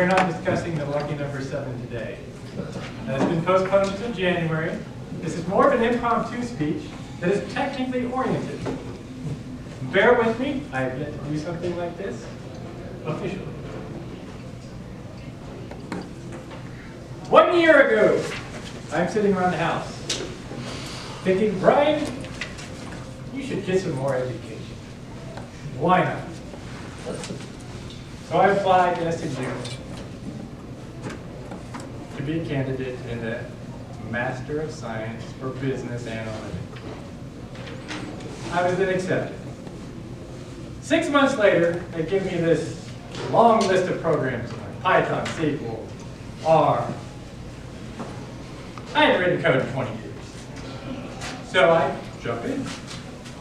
we're not discussing the lucky number 7 today. That has been postponed until January. This is more of an impromptu speech that is technically oriented. Bear with me, I have yet to do something like this officially. 1 year ago, I'm sitting around the house thinking, Bryan, you should get some more education. Why not? So I applied to SMU to be a candidate in the Master of Science for Business Analytics. I was then accepted. 6 months later, they give me this long list of programs like Python, SQL, R. I hadn't written code in 20 years. So I jump in.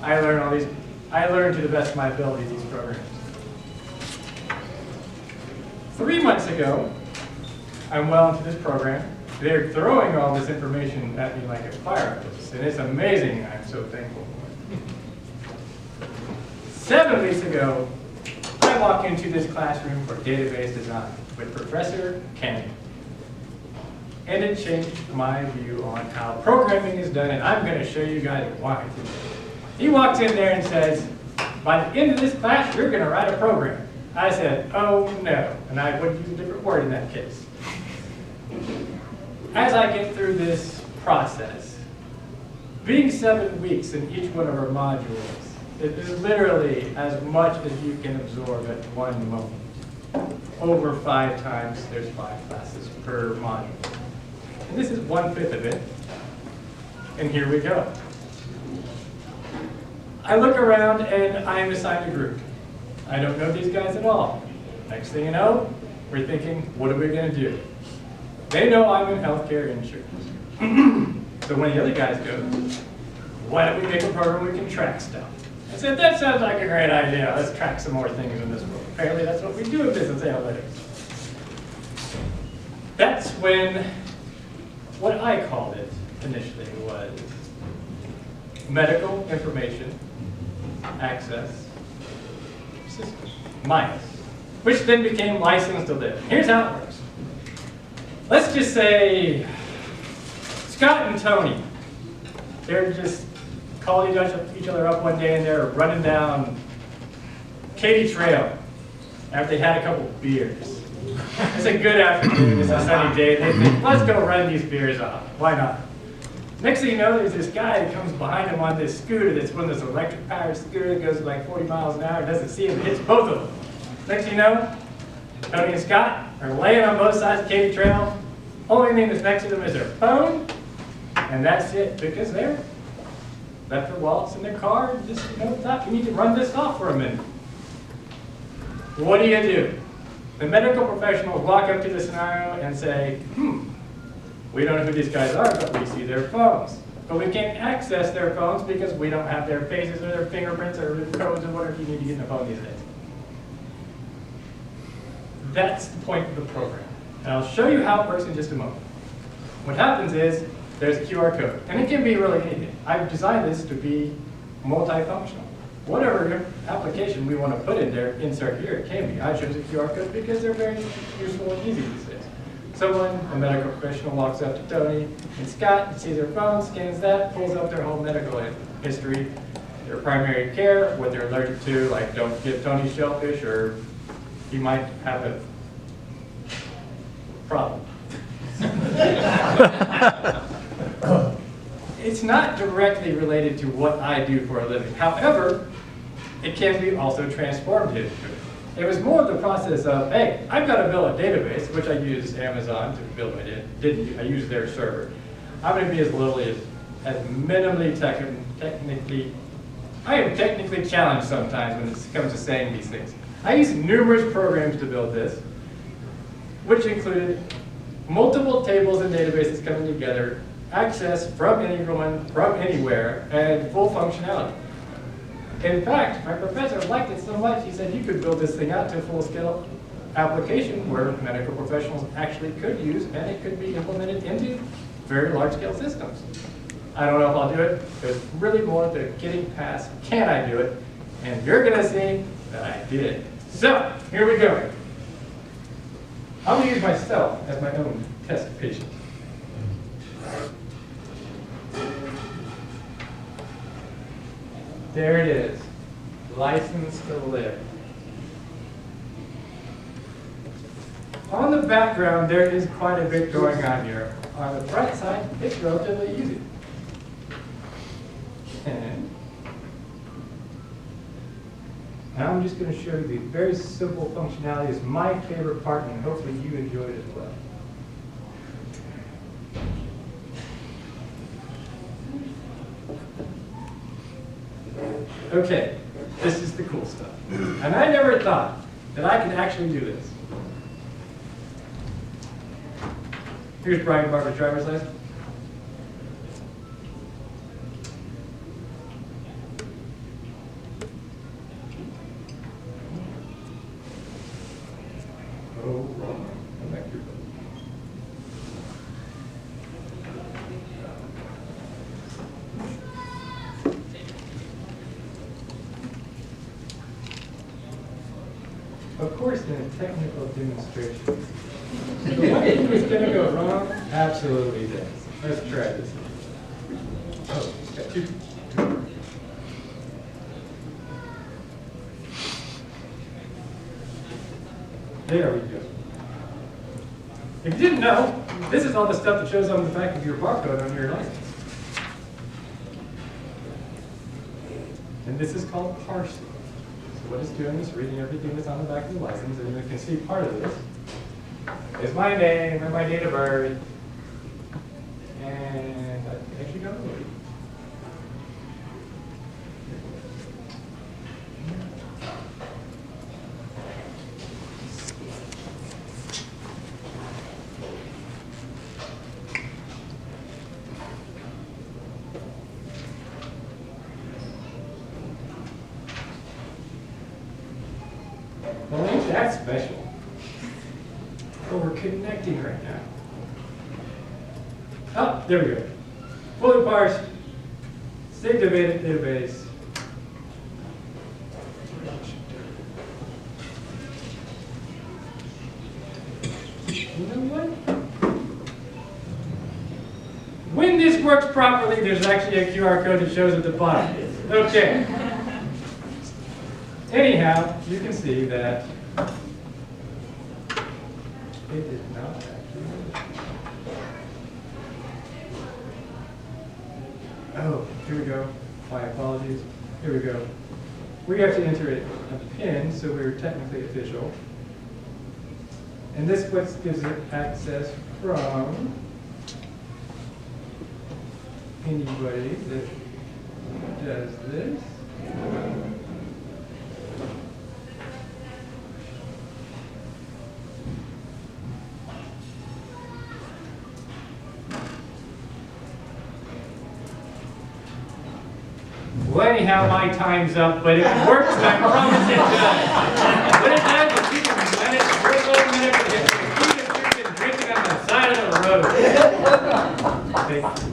I learned to the best of my ability these programs. 3 months ago, I'm well into this program. They're throwing all this information at me like a fire hose, and it's amazing. I'm so thankful for it. 7 weeks ago, I walk into this classroom for database design with Professor Kenny. And it changed my view on how programming is done, and I'm going to show you guys why. He walks in there and says, by the end of this class, you're going to write a program. I said, oh no, and I would use a different word in that case. As I get through this process, being 7 weeks in each one of our modules, it is literally as much as you can absorb at one moment. Over 5 times, there's 5 classes per module. And this is 1/5 of it, and here we go. I look around and I am assigned a group. I don't know these guys at all. Next thing you know, we're thinking, what are we going to do? They know I'm in healthcare insurance. So one of the other guys goes, why don't we make a program we can track stuff? I said, that sounds like a great idea. Let's track some more things in this world. Apparently that's what we do in business analytics. That's when what I called it initially was medical information access system, MIAS, which then became license to live. Here's how it works. Let's just say Scott and Tony, they're just calling each other up one day and they're running down Katy Trail after they had a couple beers. It's a good afternoon, it's a sunny day, and they think, let's go run these beers off. Why not? Next thing you know, there's this guy that comes behind him on this scooter that's one of those electric-powered scooter that goes like 40 miles an hour, doesn't see him, hits both of them. Next thing you know, Tony and Scott are laying on both sides of Katy Trail. Only thing that's next to them is their phone, and that's it, because they're left their wallets in their car and just, thought, we need to run this off for a minute. What do? The medical professionals walk up to the scenario and say, we don't know who these guys are, but we see their phones. But we can't access their phones because we don't have their faces or their fingerprints or their codes or whatever you need to get in the phone these days. That's the point of the program. And I'll show you how it works in just a moment. What happens is there's a QR code, and it can be really anything. I've designed this to be multifunctional. Whatever application we want to put in there, insert here, it can be. I chose a QR code because they're very useful and easy these days. Someone, a medical professional, walks up to Tony and Scott, sees their phone, scans that, pulls up their whole medical history, their primary care, what they're allergic to, like don't give Tony shellfish, or he might have a problem. It's not directly related to what I do for a living. However, it can be also transformative. It was more of the process of, hey, I've got to build a database, which I use Amazon to build my database. I use their server. I'm going to be as minimally technically, I am technically challenged sometimes when it comes to saying these things. I used numerous programs to build this, which included multiple tables and databases coming together, access from anyone, from anywhere, and full functionality. In fact, my professor liked it so much, he said you could build this thing out to a full-scale application where medical professionals actually could use, and it could be implemented into very large-scale systems. I don't know if I'll do it. There's really more to getting past, can I do it? And you're going to see that I did. So, here we go. I'm going to use myself as my own test patient. There it is. License to live. On the background, there is quite a bit going on here. On the front side, it's relatively easy. And now I'm just going to show you the very simple functionality. It's my favorite part, and hopefully you enjoy it as well. Okay, this is the cool stuff. And I never thought that I could actually do this. Here's Bryan Barber's driver's license. Oh, wrong. Come back here. Of course, in a technical demonstration, the one thing is going to go wrong? Absolutely does. Let's try this. Oh, it's got two. There we go. If you didn't know, this is all the stuff that shows on the back of your barcode on your license. And this is called parsing. So what it's doing is reading everything that's on the back of the license, and you can see part of this is my name and my date of birth. And I actually got a load. Well, ain't that special? But we're connecting right now. Oh, there we go. Fully parsed, saved database. You know what? When this works properly, there's actually a QR code that shows at the bottom. Okay. Anyhow, you can see that it did not actually. Oh, here we go. My apologies. Here we go. We have to enter a PIN, so we're technically official. And this gives it access from anybody that does this. Well, anyhow, my time's up, but if it works, I promise it does. What it does is you can let it dribble a minute, but it's drinking on the side of the road. Thank you.